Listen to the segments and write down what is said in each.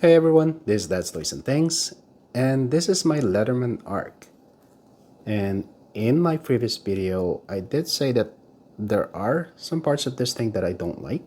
Hey everyone, this is Dad's Toys and Things, and this is my Leatherman ARC. And in my previous video, I did say that there are some parts of this thing that I don't like,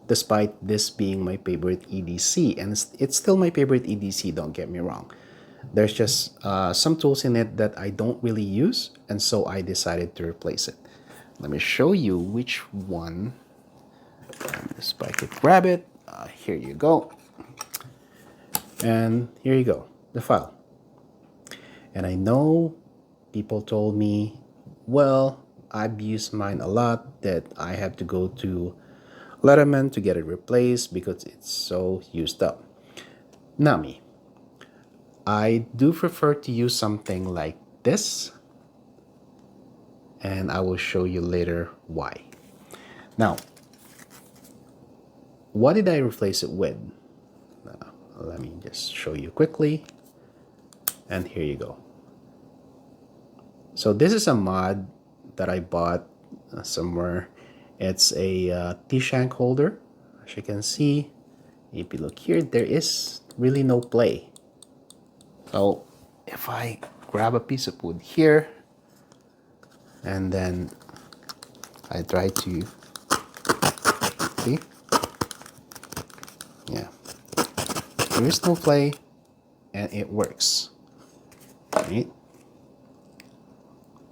despite this being my favorite EDC, and it's still my favorite EDC, don't get me wrong. There's just some tools in it that I don't really use, and so I decided to replace it. Let me show you which one. If I could grab it, here you go. And here you go, the file. And I know people told me, well, I've used mine a lot, that I have to go to Leatherman to get it replaced because it's so used up. Not me. I do prefer to use something like this, and I will show you later why. Now, what did I replace it with? Let me just show you quickly. And here you go. So this is a mod that I bought somewhere. It's a T-shank holder. As you can see, if you look here, there is really no play. So if I grab a piece of wood here, and then I try to, see? Yeah. There is no play, and it works. Right?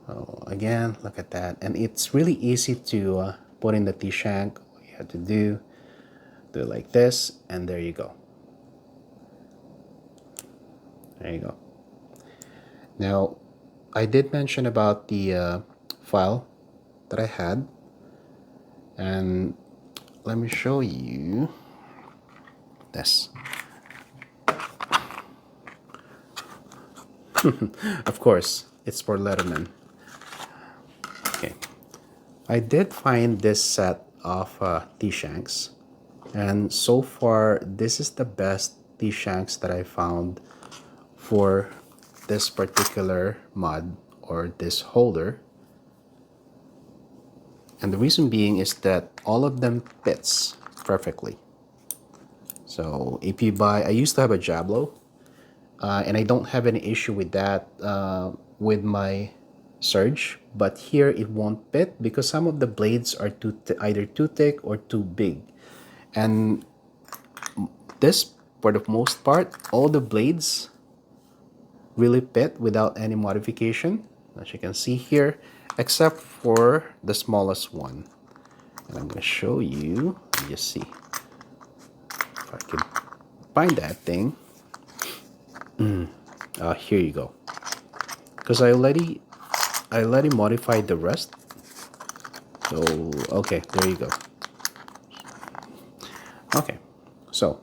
So again, look at that, and it's really easy to put in the T-shank. All you have to do it like this, and there you go. There you go. Now, I did mention about the file that I had, and let me show you this. Of course, it's for Leatherman. Okay, I did find this set of T-shanks, and so far this is the best T-shanks that I found for this particular mod or this holder. And the reason being is that all of them fits perfectly. So if you buy, I used to have a Jablo, and I don't have any issue with that with my Surge, but here it won't fit because some of the blades are either too thick or too big. And this, for the most part, all the blades really fit without any modification, as you can see here, except for the smallest one. And I'm going to show you, just see if I can find that thing. Here you go. Because I already modified the rest. So okay, there you go. Okay, so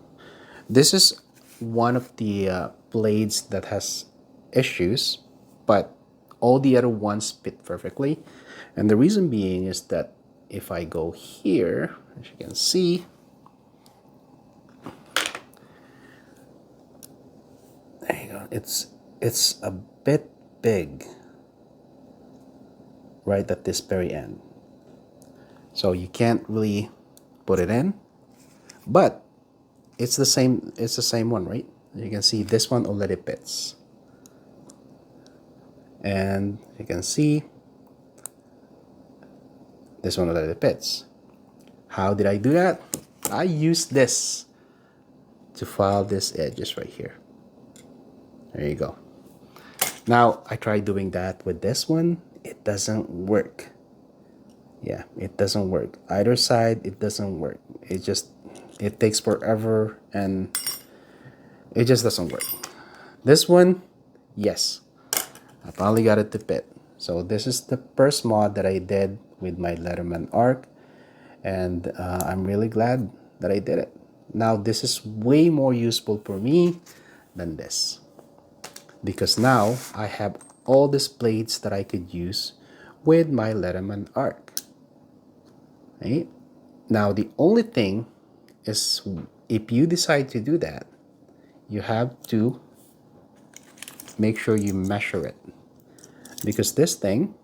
this is one of the blades that has issues, but all the other ones fit perfectly. And the reason being is that if I go here, as you can see, there you go, it's a bit big right at this very end, so you can't really put it in, but it's the same one, right? You can see this one already fits, and you can see this one already fits. How did I do that? I used this to file these edges right here. There you go. Now I tried doing that with this one. It doesn't work. Yeah, it doesn't work. Either side, it doesn't work. It takes forever, and it just doesn't work. This one, yes, I finally got it to fit. So this is the first mod that I did with my Leatherman ARC, and I'm really glad that I did it. Now this is way more useful for me than this, because now I have all these blades that I could use with my Leatherman ARC. Right? Now the only thing is, if you decide to do that, you have to make sure you measure it, because this thing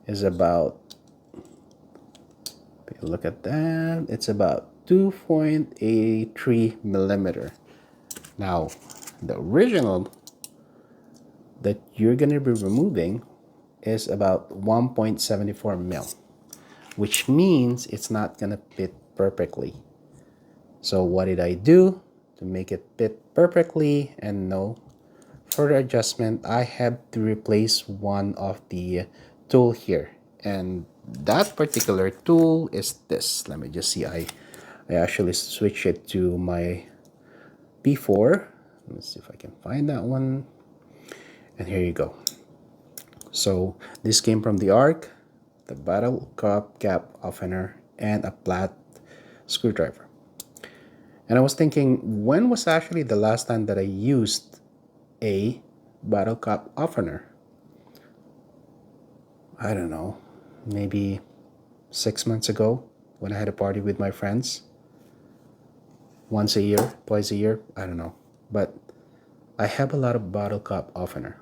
is about, look at that, it's about 2.83 millimeter. Now, the original that you're going to be removing is about 1.74 mil, which means it's not going to fit perfectly. So what did I do to make it fit perfectly and no further adjustment? I have to replace one of the tool here, and that particular tool is this. Let me just see. I actually switched it to my P4. Let me see if I can find that one. And here you go. So this came from the ARC, the bottle cup cap opener, and a flat screwdriver. And I was thinking, when was actually the last time that I used a bottle cap opener? I don't know, maybe 6 months ago when I had a party with my friends. Once a year, twice a year, I don't know. But I have a lot of bottle cap opener.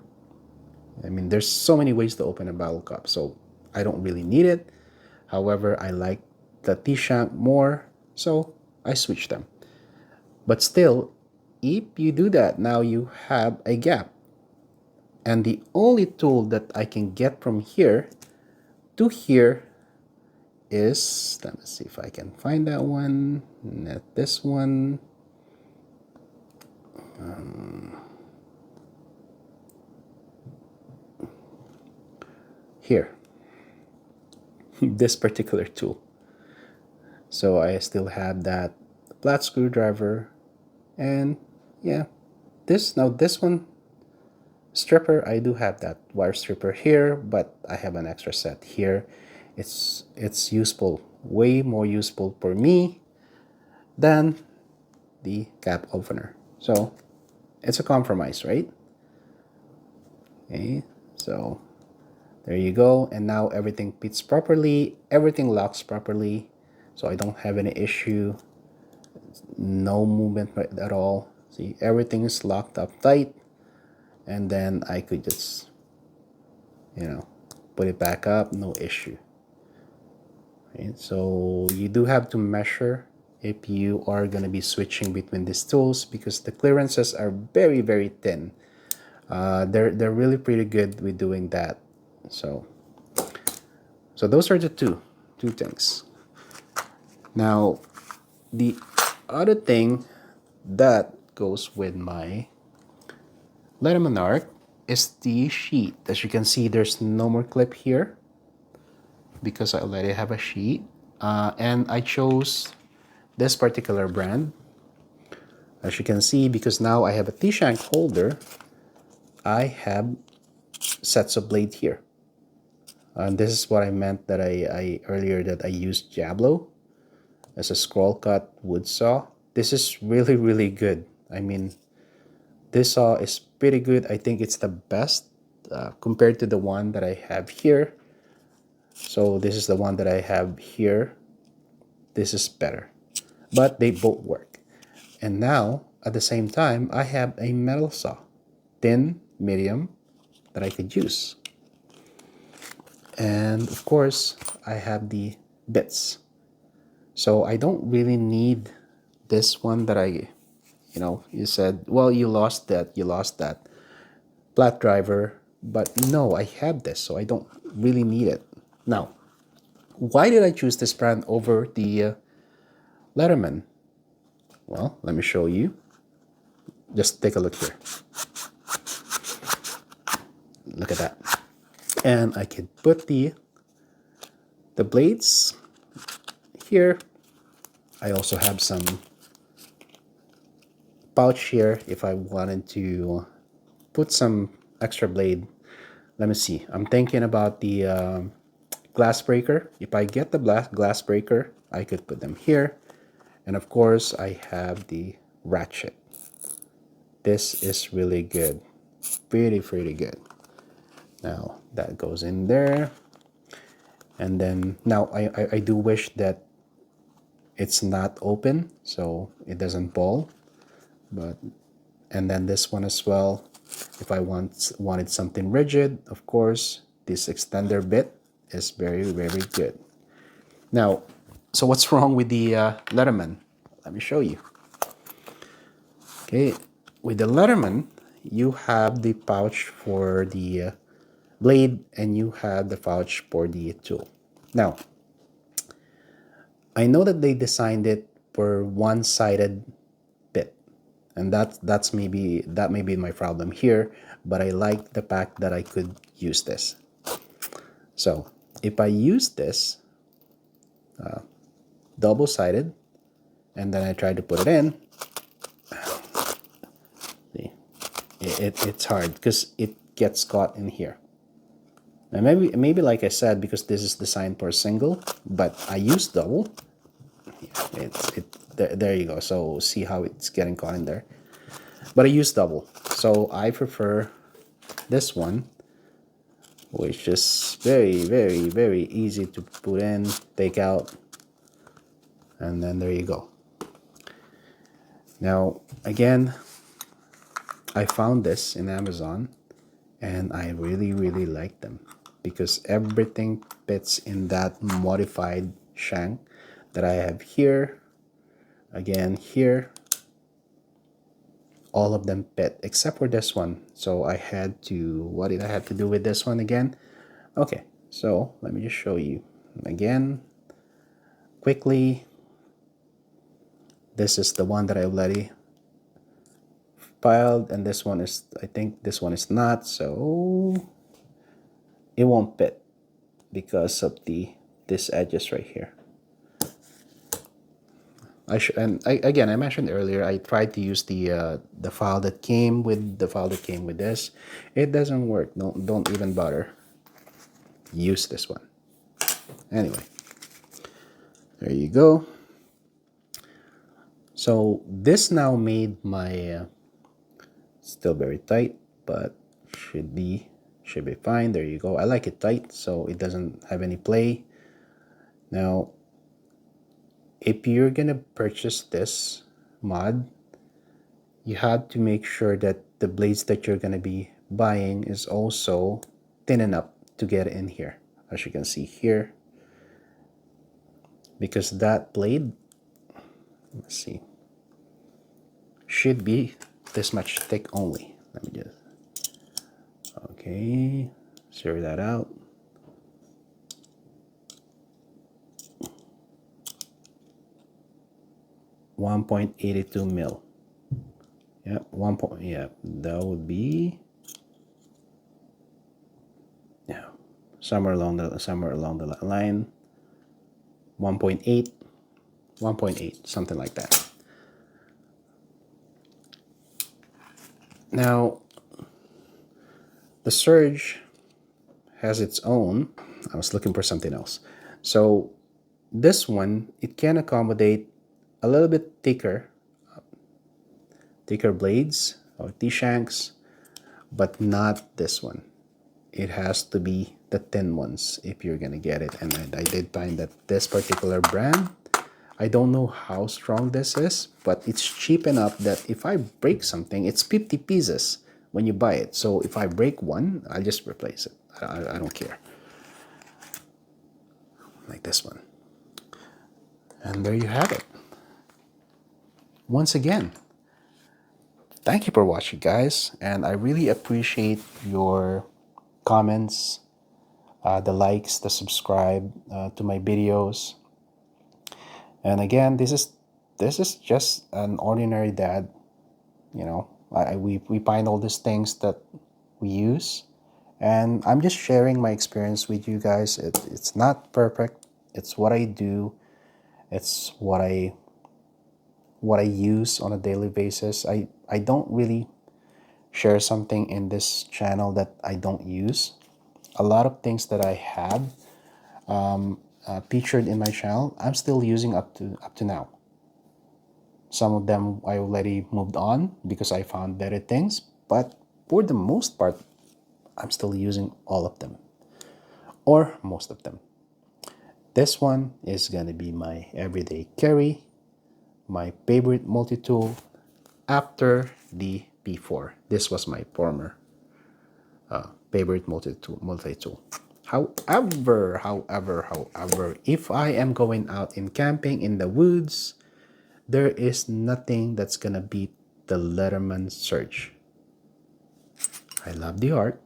I mean, there's so many ways to open a bottle cap, so I don't really need it. However, I like the T-shank more, so I switched them. But still, if you do that, now you have a gap. And the only tool that I can get from here to here is, let me see if I can find that one, not this one. Here, this particular tool. So I still have that flat screwdriver, and yeah, this one stripper, I do have that wire stripper here, but I have an extra set here. It's useful, way more useful for me than the cap opener. So it's a compromise, right? Okay, so there you go. And now everything fits properly, everything locks properly, so I don't have any issue, no movement at all. See, everything is locked up tight, and then I could just, put it back up, no issue. Right? So you do have to measure if you are going to be switching between these tools, because the clearances are very, very thin. They're really pretty good with doing that. So those are the two things. Now, the other thing that goes with my Leatherman ARC is the sheath. As you can see, there's no more clip here because I already have a sheath. And I chose this particular brand. As you can see, because now I have a T-shank holder, I have sets of blade here. And this is what I meant that I earlier that I used Jablo as a scroll cut wood saw. This is really, really good. I mean, this saw is pretty good. I think it's the best compared to the one that I have here. So this is the one that I have here. This is better, but they both work. And now at the same time, I have a metal saw, thin, medium, that I could use. And of course, I have the bits. So I don't really need this one that you said, well, you lost that flat driver, but no, I have this, so I don't really need it. Now, why did I choose this brand over the Leatherman? Well, let me show you. Just take a look here. Look at that. And I could put the blades here. I also have some pouch here if I wanted to put some extra blade. Let me see. I'm thinking about the glass breaker. If I get the glass breaker, I could put them here. And of course, I have the ratchet. This is really good. Pretty good. Now, that goes in there. And then, now, I do wish that it's not open, so it doesn't fall. And then this one as well. If I wanted something rigid, of course, this extender bit is very, very good. Now, so what's wrong with the Leatherman? Let me show you. Okay, with the Leatherman, you have the pouch for the blade and you have the pouch for the tool. Now, I know that they designed it for one-sided bit, and that may be my problem here, but I like the fact that I could use this. So if I use this double-sided and then I try to put it in, see, it's hard because it gets caught in here. And maybe like I said, because this is designed for single, but I use double. Yeah, there you go. So see how it's getting caught in there. But I use double, so I prefer this one, which is very easy to put in, take out, and then there you go. Now again, I found this in Amazon and I really like them because everything fits in that modified shank that I have here. Again, here, all of them fit except for this one. So I had to, what did I have to do with this one again? Okay, so let me just show you again quickly. This is the one that I already filed, and this one is, I think this one is not, so it won't fit because of this edges right here. Again, I mentioned earlier, I tried to use the file that came with this. It doesn't work. Don't even bother. Use this one. Anyway, there you go. So this now made my still very tight, but should be fine. There you go. I like it tight so it doesn't have any play. Now, if you're gonna purchase this mod, you have to make sure that the blades that you're gonna be buying is also thin enough to get in here, as you can see here, because that blade, let's see, should be this much thick only. Let me just, okay, zero that out. .82 mil. Yeah, that would be, yeah, somewhere along the line. 1.8, something like that. Now, the Surge has its own. I was looking for something else. So this one, it can accommodate a little bit thicker blades or T-shanks, but not this one. It has to be the thin ones if you're gonna get it. And I did find that this particular brand, I don't know how strong this is, but it's cheap enough that if I break something, it's 50 pieces when you buy it. So if I break one, I'll just replace it. I don't care. Like this one. And there you have it. Once again, thank you for watching, guys. And I really appreciate your comments, the likes, the subscribe to my videos. And again, this is just an ordinary dad. You know, we find all these things that we use, and I'm just sharing my experience with you guys. It's not perfect. It's what I do. It's what I use on a daily basis. I don't really share something in this channel that I don't use. A lot of things that I have featured in my channel, I'm still using up to now. Some of them I already moved on because I found better things, but for the most part, I'm still using all of them, or most of them. This one is gonna be my everyday carry, my favorite multi-tool after the P4. This was my former favorite multi-tool. However, if I am going out in camping in the woods, there is nothing that's gonna beat the Leatherman Surge. I love the art.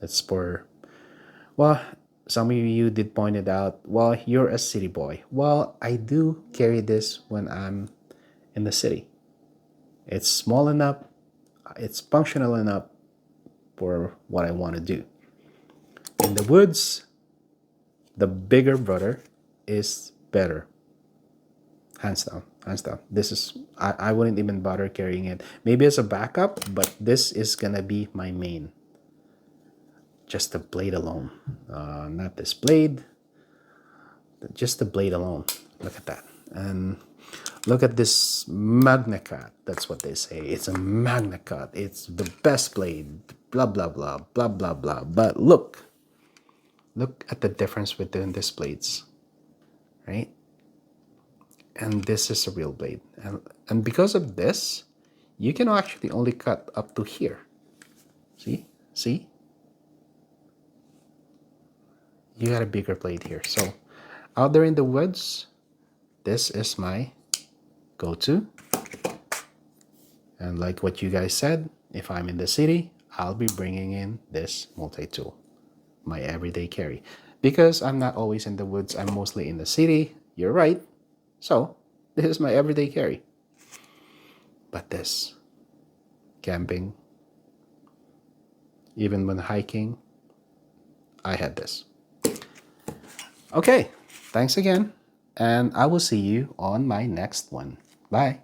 It's for, well, some of you did point it out, well, you're a city boy. Well, I do carry this when I'm in the city. It's small enough, it's functional enough for what I want to do. In the woods, the bigger brother is better. Hands down, hands down. This is, I wouldn't even bother carrying it. Maybe as a backup, but this is gonna be my main. Just the blade alone. Not this blade, just the blade alone. Look at that. And look at this Magnacut. That's what they say. It's a Magnacut. It's the best blade. Blah, blah, blah, blah, blah, blah. But look at the difference between these blades, right? And this is a real blade. And because of this, you can actually only cut up to here. See? See? You got a bigger blade here. So out there in the woods, this is my go-to. And like what you guys said, if I'm in the city, I'll be bringing in this multi-tool, my everyday carry. Because I'm not always in the woods, I'm mostly in the city. You're right. So this is my everyday carry. But this, camping, even when hiking, I had this. Okay, thanks again, and I will see you on my next one. Bye.